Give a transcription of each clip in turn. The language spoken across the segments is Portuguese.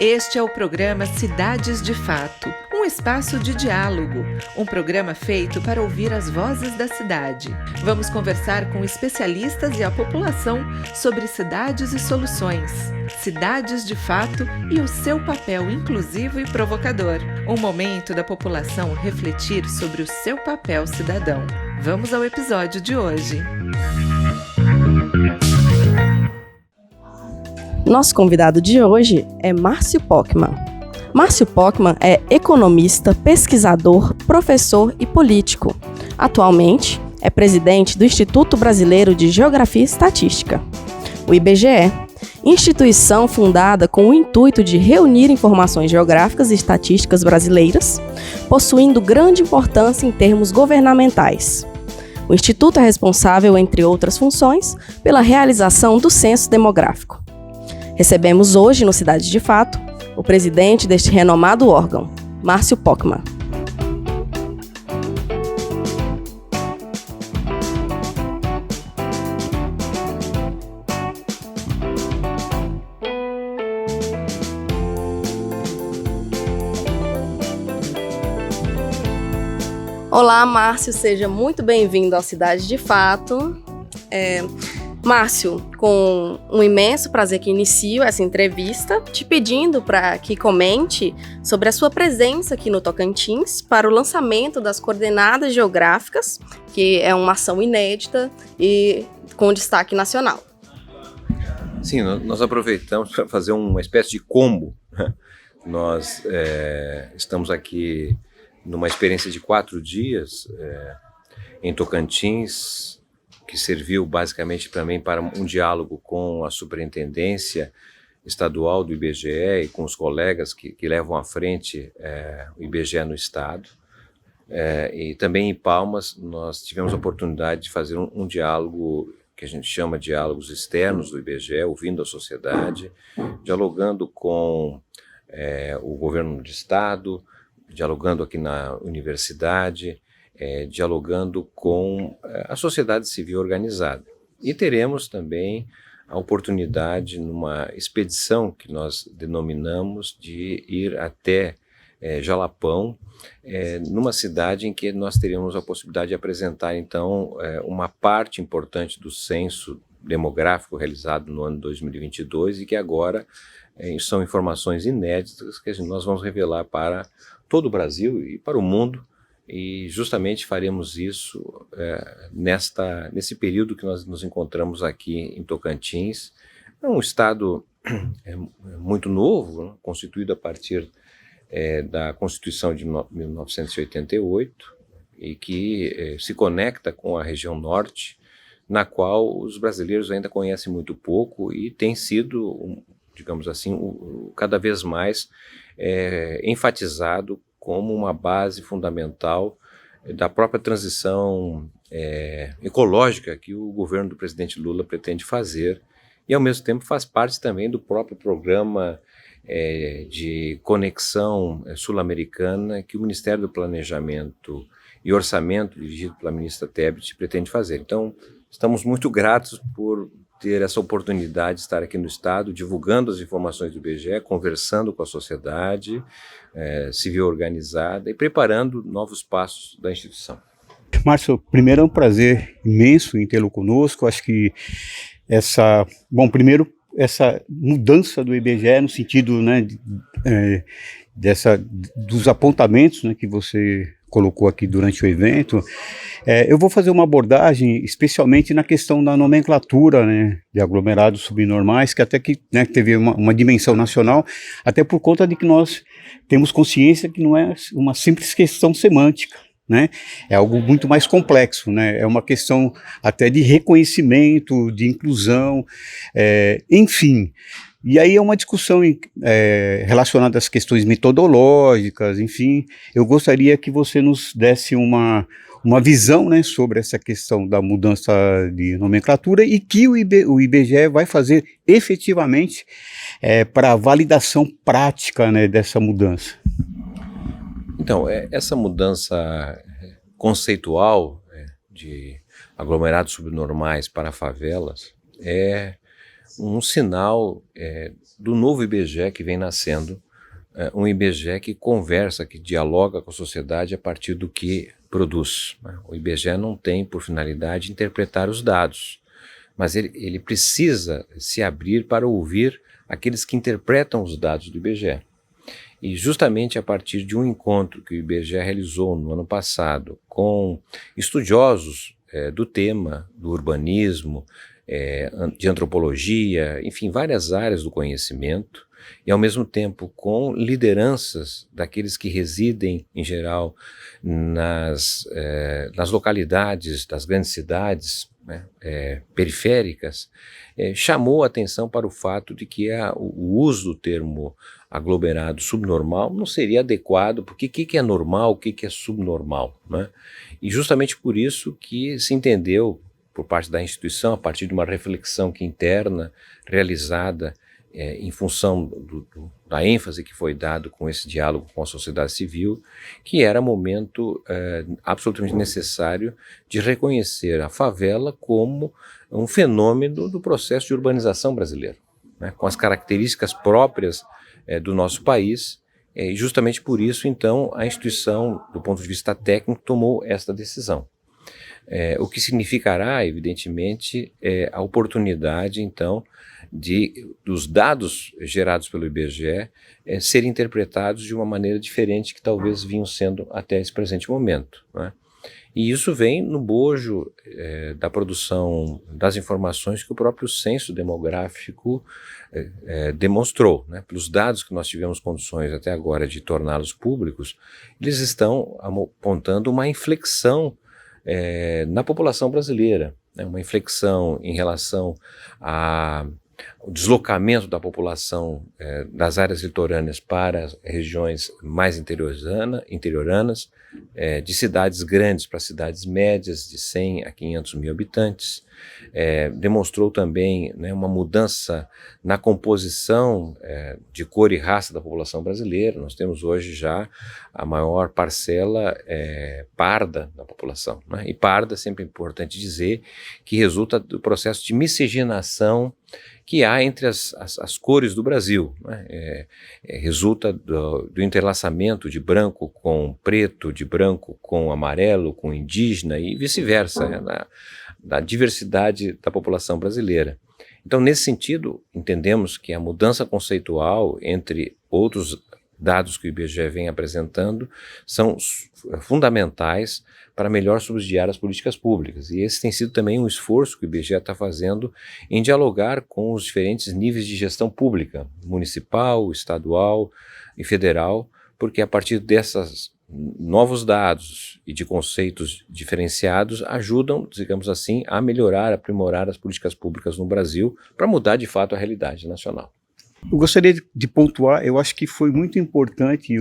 Este é o programa Cidades de Fato, um espaço de diálogo, um programa feito para ouvir as vozes da cidade. Vamos conversar com especialistas e a população sobre cidades e soluções. Cidades de Fato e o seu papel inclusivo e provocador. Um momento da população refletir sobre o seu papel cidadão. Vamos ao episódio de hoje. Nosso convidado de hoje é Márcio Pockmann. Márcio Pockmann é economista, pesquisador, professor e político. Atualmente, é presidente do Instituto Brasileiro de Geografia e Estatística, o IBGE, instituição fundada com o intuito de reunir informações geográficas e estatísticas brasileiras, possuindo grande importância em termos governamentais. O Instituto é responsável, entre outras funções, pela realização do Censo Demográfico. Recebemos hoje, no Cidade de Fato, o presidente deste renomado órgão, Márcio Pockmann. Olá, Márcio, seja muito bem-vindo ao Cidade de Fato. Márcio, com um imenso prazer que inicio essa entrevista, te pedindo para que comente sobre a sua presença aqui no Tocantins para o lançamento das coordenadas geográficas, que é uma ação inédita e com destaque nacional. Sim, nós aproveitamos para fazer uma espécie de combo. Nós estamos aqui numa experiência de 4 dias em Tocantins, que serviu basicamente também para um diálogo com a superintendência estadual do IBGE e com os colegas que levam à frente o IBGE no estado. E também em Palmas nós tivemos a oportunidade de fazer um diálogo que a gente chama de diálogos externos do IBGE, ouvindo a sociedade, dialogando com o governo do estado, dialogando aqui na universidade, dialogando com a sociedade civil organizada. E teremos também a oportunidade, numa expedição que nós denominamos de ir até Jalapão, numa cidade em que nós teremos a possibilidade de apresentar, então, uma parte importante do censo demográfico realizado no ano 2022 e que agora são informações inéditas que nós vamos revelar para todo o Brasil e para o mundo. E justamente faremos isso nesse período que nós nos encontramos aqui em Tocantins. É um estado muito novo, né, constituído a partir da Constituição de 1988 e que se conecta com a região norte, na qual os brasileiros ainda conhecem muito pouco e tem sido, digamos assim, cada vez mais enfatizado como uma base fundamental da própria transição ecológica que o governo do presidente Lula pretende fazer e, ao mesmo tempo, faz parte também do próprio programa de conexão sul-americana que o Ministério do Planejamento e Orçamento, dirigido pela ministra Tebet, pretende fazer. Então, estamos muito gratos por ter essa oportunidade de estar aqui no estado, divulgando as informações do IBGE, conversando com a sociedade civil organizada e preparando novos passos da instituição. Márcio, primeiro é um prazer imenso em tê-lo conosco. Acho que essa mudança do IBGE no sentido, né, dos apontamentos, né, que você colocou aqui durante o evento, eu vou fazer uma abordagem especialmente na questão da nomenclatura, né, de aglomerados subnormais, que até que, né, teve uma dimensão nacional, até por conta de que nós temos consciência que não é uma simples questão semântica, né, é algo muito mais complexo, né, é uma questão até de reconhecimento, de inclusão, enfim. E aí é uma discussão relacionada às questões metodológicas, enfim. Eu gostaria que você nos desse uma visão, né, sobre essa questão da mudança de nomenclatura e que o IBGE vai fazer efetivamente para a validação prática, né, dessa mudança. Então, essa mudança conceitual de aglomerados subnormais para favelas é um sinal do novo IBGE que vem nascendo, um IBGE que conversa, que dialoga com a sociedade a partir do que produz, né? O IBGE não tem por finalidade interpretar os dados, mas ele precisa se abrir para ouvir aqueles que interpretam os dados do IBGE. E justamente a partir de um encontro que o IBGE realizou no ano passado com estudiosos do tema, do urbanismo, de antropologia, enfim, várias áreas do conhecimento, e ao mesmo tempo com lideranças daqueles que residem, em geral, nas localidades das grandes cidades, né, periféricas, chamou a atenção para o fato de que o uso do termo aglomerado subnormal não seria adequado, porque o que é normal, o que é subnormal, né? E justamente por isso que se entendeu, por parte da instituição, a partir de uma reflexão interna realizada em função da ênfase que foi dado com esse diálogo com a sociedade civil, que era momento absolutamente necessário de reconhecer a favela como um fenômeno do processo de urbanização brasileiro, né, com as características próprias do nosso país, e justamente por isso, então, a instituição, do ponto de vista técnico, tomou esta decisão. O que significará, evidentemente, a oportunidade, então, dos dados gerados pelo IBGE serem interpretados de uma maneira diferente que talvez vinham sendo até esse presente momento, né? E isso vem no bojo da produção das informações que o próprio censo demográfico demonstrou, né? Pelos dados que nós tivemos condições até agora de torná-los públicos, eles estão apontando uma inflexão na população brasileira, né? Uma inflexão em relação ao deslocamento da população das áreas litorâneas para as regiões mais interioranas, de cidades grandes para cidades médias, de 100 a 500 mil habitantes. Demonstrou também, né, uma mudança na composição de cor e raça da população brasileira. Nós temos hoje já a maior parcela parda da população, né? E parda, sempre é importante dizer, que resulta do processo de miscigenação que há entre as cores do Brasil, né? Resulta do entrelaçamento de branco com preto, de branco com amarelo, com indígena e vice-versa, né? Da diversidade da população brasileira. Então, nesse sentido, entendemos que a mudança conceitual, entre outros dados que o IBGE vem apresentando, são fundamentais para melhor subsidiar as políticas públicas. E esse tem sido também um esforço que o IBGE está fazendo em dialogar com os diferentes níveis de gestão pública, municipal, estadual e federal, porque a partir desses novos dados e de conceitos diferenciados ajudam, digamos assim, a melhorar, aprimorar as políticas públicas no Brasil para mudar de fato a realidade nacional. Eu gostaria de pontuar, eu acho que foi muito importante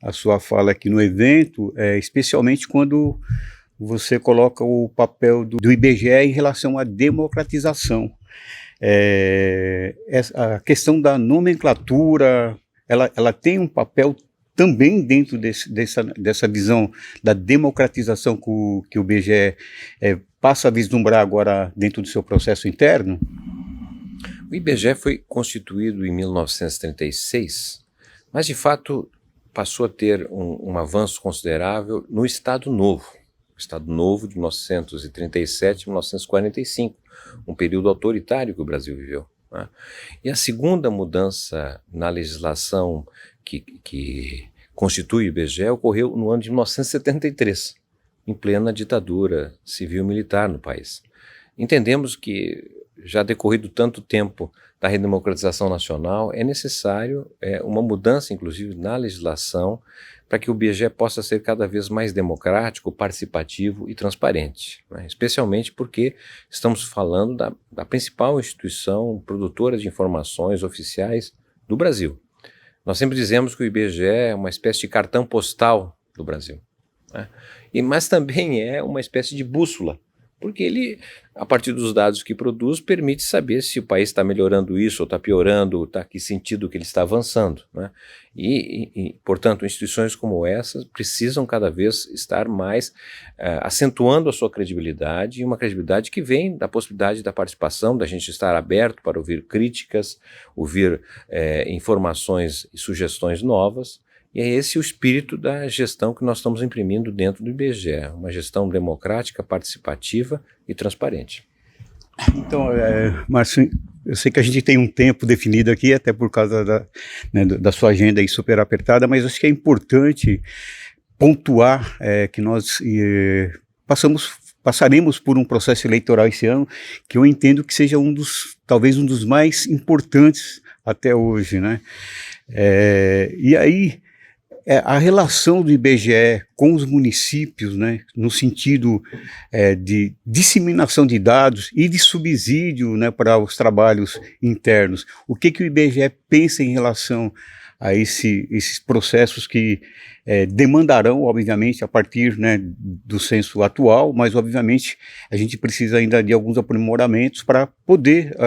a sua fala aqui no evento, especialmente quando você coloca o papel do IBGE em relação à democratização. A questão da nomenclatura, ela tem um papel também dentro dessa visão da democratização que o IBGE passa a vislumbrar agora dentro do seu processo interno? O IBGE foi constituído em 1936, mas de fato passou a ter um avanço considerável no Estado Novo. O Estado Novo de 1937 e 1945, um período autoritário que o Brasil viveu, né? E a segunda mudança na legislação que constitui o IBGE ocorreu no ano de 1973, em plena ditadura civil-militar no país. Entendemos que, já decorrido tanto tempo da redemocratização nacional, é necessário uma mudança, inclusive, na legislação, para que o IBGE possa ser cada vez mais democrático, participativo e transparente, né? Especialmente porque estamos falando da principal instituição produtora de informações oficiais do Brasil. Nós sempre dizemos que o IBGE é uma espécie de cartão postal do Brasil, né? Mas também é uma espécie de bússola porque ele, a partir dos dados que produz, permite saber se o país está melhorando isso ou está piorando, está que sentido que ele está avançando, né? Portanto, instituições como essas precisam cada vez estar mais acentuando a sua credibilidade, e uma credibilidade que vem da possibilidade da participação, da gente estar aberto para ouvir críticas, ouvir informações e sugestões novas. E é esse o espírito da gestão que nós estamos imprimindo dentro do IBGE, uma gestão democrática, participativa e transparente. Então, Márcio, eu sei que a gente tem um tempo definido aqui, até por causa da sua agenda aí super apertada, mas acho que é importante pontuar que nós passaremos por um processo eleitoral esse ano, que eu entendo que seja talvez um dos mais importantes até hoje, né? E aí, a relação do IBGE com os municípios, né, no sentido de disseminação de dados e de subsídio, né, para os trabalhos internos. O que o IBGE pensa em relação a esses processos que demandarão, obviamente, a partir, né, do censo atual, mas, obviamente, a gente precisa ainda de alguns aprimoramentos para poder,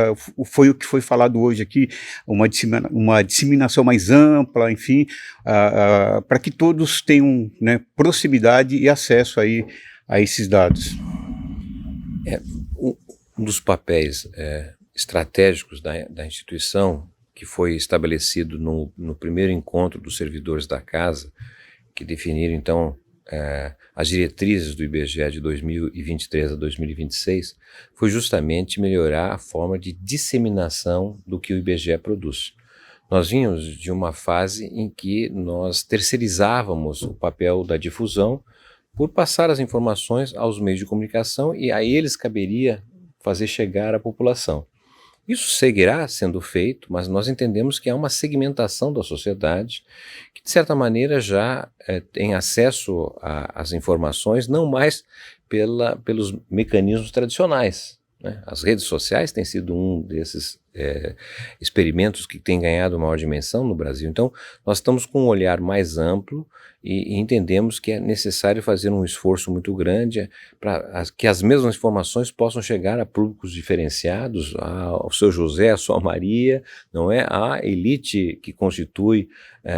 foi o que foi falado hoje aqui, uma disseminação mais ampla, enfim, para que todos tenham, né, proximidade e acesso aí a esses dados. Um dos papéis estratégicos da instituição, que foi estabelecido no primeiro encontro dos servidores da Casa, que definiram, então, as diretrizes do IBGE de 2023 a 2026, foi justamente melhorar a forma de disseminação do que o IBGE produz. Nós vínhamos de uma fase em que nós terceirizávamos o papel da difusão por passar as informações aos meios de comunicação, e a eles caberia fazer chegar à população. Isso seguirá sendo feito, mas nós entendemos que há uma segmentação da sociedade que, de certa maneira, já tem acesso às informações, não mais pelos mecanismos tradicionais, né? As redes sociais têm sido um desses experimentos que tem ganhado maior dimensão no Brasil. Então, nós estamos com um olhar mais amplo e entendemos que é necessário fazer um esforço muito grande para que as mesmas informações possam chegar a públicos diferenciados, ao seu José, à sua Maria, não é? À elite que constitui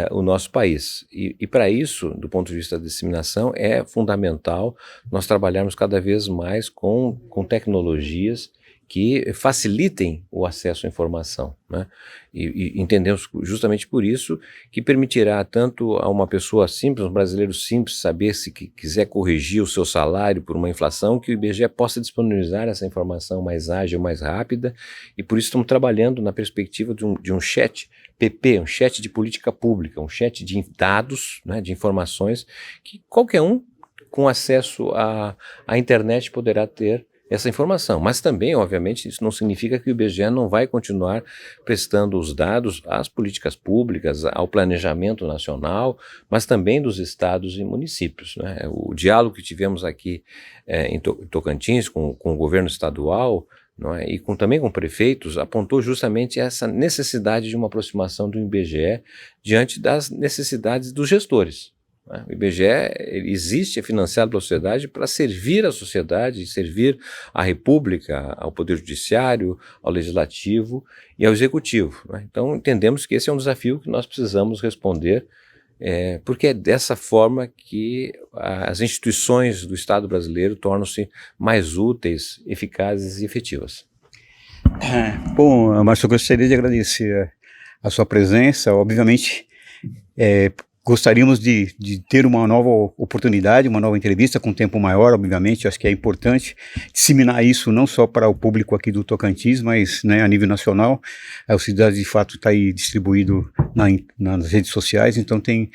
o nosso país. E para isso, do ponto de vista da disseminação, é fundamental nós trabalharmos cada vez mais com tecnologias que facilitem o acesso à informação, né? E entendemos justamente por isso que permitirá tanto a uma pessoa simples, um brasileiro simples, saber se quiser corrigir o seu salário por uma inflação, que o IBGE possa disponibilizar essa informação mais ágil, mais rápida, e por isso estamos trabalhando na perspectiva de um chat PP, um chat de política pública, um chat de dados, né, de informações, que qualquer um com acesso à internet poderá ter essa informação. Mas também, obviamente, isso não significa que o IBGE não vai continuar prestando os dados às políticas públicas, ao planejamento nacional, mas também dos estados e municípios, né? O diálogo que tivemos aqui em Tocantins com o governo estadual, não é? E também com prefeitos, apontou justamente essa necessidade de uma aproximação do IBGE diante das necessidades dos gestores. O IBGE existe, é financiado pela sociedade para servir a sociedade, servir à República, ao Poder Judiciário, ao Legislativo e ao Executivo, né? Então entendemos que esse é um desafio que nós precisamos responder, porque é dessa forma que as instituições do Estado brasileiro tornam-se mais úteis, eficazes e efetivas. Bom, Márcio, eu gostaria de agradecer a sua presença. Obviamente, gostaríamos de ter uma nova oportunidade, uma nova entrevista com tempo maior, obviamente. Acho que é importante disseminar isso não só para o público aqui do Tocantins, mas, né, a nível nacional. O Cidade de Fato está aí distribuído nas redes sociais, então tem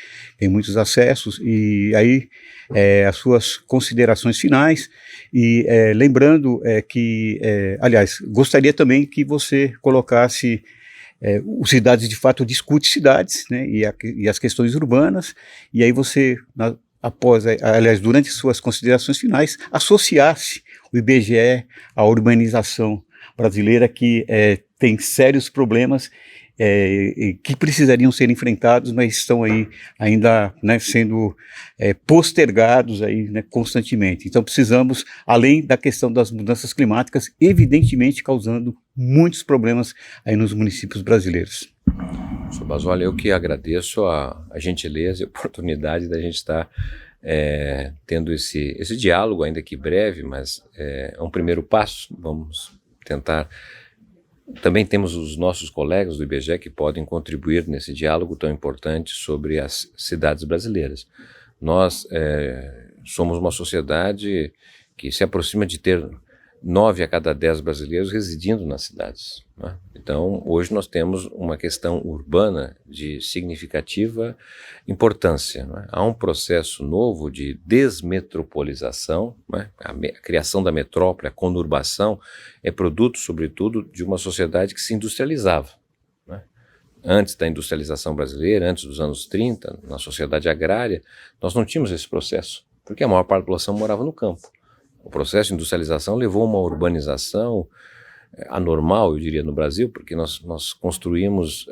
muitos acessos. E aí, as suas considerações finais. E lembrando que, aliás, gostaria também que você colocasse... o Cidades de Fato discute cidades, né, e as questões urbanas, e aí você, aliás, durante suas considerações finais, associasse o IBGE à urbanização brasileira, que tem sérios problemas que precisariam ser enfrentados, mas estão aí ainda, né, sendo postergados aí, né, constantemente. Então precisamos, além da questão das mudanças climáticas, evidentemente causando muitos problemas aí nos municípios brasileiros. Professor Basoli, eu que agradeço a gentileza e a oportunidade da gente estar tendo esse diálogo, ainda que breve, mas é um primeiro passo. Vamos tentar. Também temos os nossos colegas do IBGE que podem contribuir nesse diálogo tão importante sobre as cidades brasileiras. Nós somos uma sociedade que se aproxima de ter 9 a cada 10 brasileiros residindo nas cidades, né? Então, hoje nós temos uma questão urbana de significativa importância, né? Há um processo novo de desmetropolização, né? A criação da metrópole, a conurbação, é produto, sobretudo, de uma sociedade que se industrializava, né? Antes da industrialização brasileira, antes dos anos 30, na sociedade agrária, nós não tínhamos esse processo, porque a maior parte da população morava no campo. O processo de industrialização levou a uma urbanização anormal, eu diria, no Brasil, porque nós construímos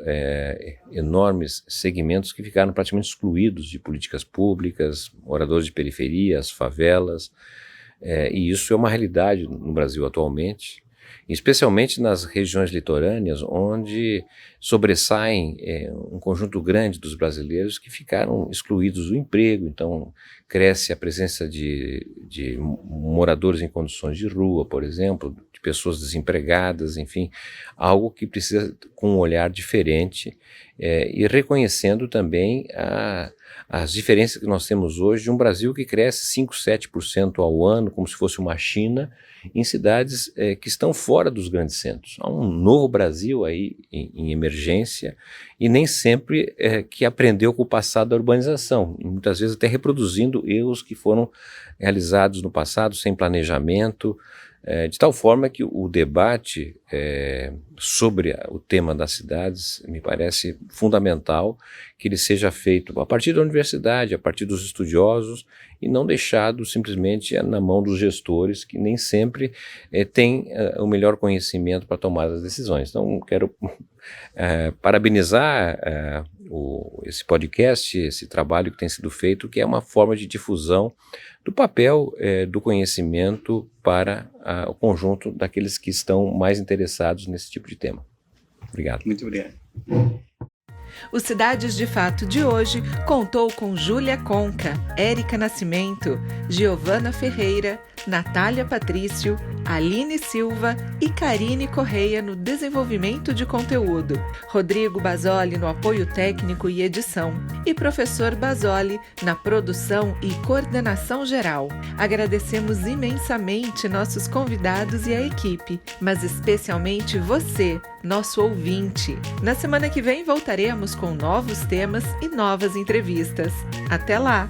enormes segmentos que ficaram praticamente excluídos de políticas públicas, moradores de periferias, favelas, e isso é uma realidade no Brasil atualmente, especialmente nas regiões litorâneas, onde sobressaem um conjunto grande dos brasileiros que ficaram excluídos do emprego. Então cresce a presença de moradores em condições de rua, por exemplo, de pessoas desempregadas, enfim, algo que precisa com um olhar diferente e reconhecendo também as diferenças que nós temos hoje de um Brasil que cresce 5, 7% ao ano, como se fosse uma China, em cidades que estão fora dos grandes centros. Há um novo Brasil aí em emergência e nem sempre que aprendeu com o passado da urbanização, muitas vezes até reproduzindo erros que foram realizados no passado sem planejamento, de tal forma que o debate sobre o tema das cidades me parece fundamental que ele seja feito a partir da universidade, a partir dos estudiosos e não deixado simplesmente na mão dos gestores que nem sempre têm o melhor conhecimento para tomar as decisões. Então quero parabenizar esse podcast, esse trabalho que tem sido feito, que é uma forma de difusão do papel do conhecimento para o conjunto daqueles que estão mais interessados nesse tipo de tema. Obrigado. Muito obrigado. O Cidades de Fato de hoje contou com Júlia Conca, Érica Nascimento, Giovana Ferreira, Natália Patrício, Aline Silva e Karine Correia no desenvolvimento de conteúdo, Rodrigo Basoli no apoio técnico e edição e professor Basoli na produção e coordenação geral. Agradecemos imensamente nossos convidados e a equipe, mas especialmente você, nosso ouvinte. Na semana que vem voltaremos com novos temas e novas entrevistas. Até lá!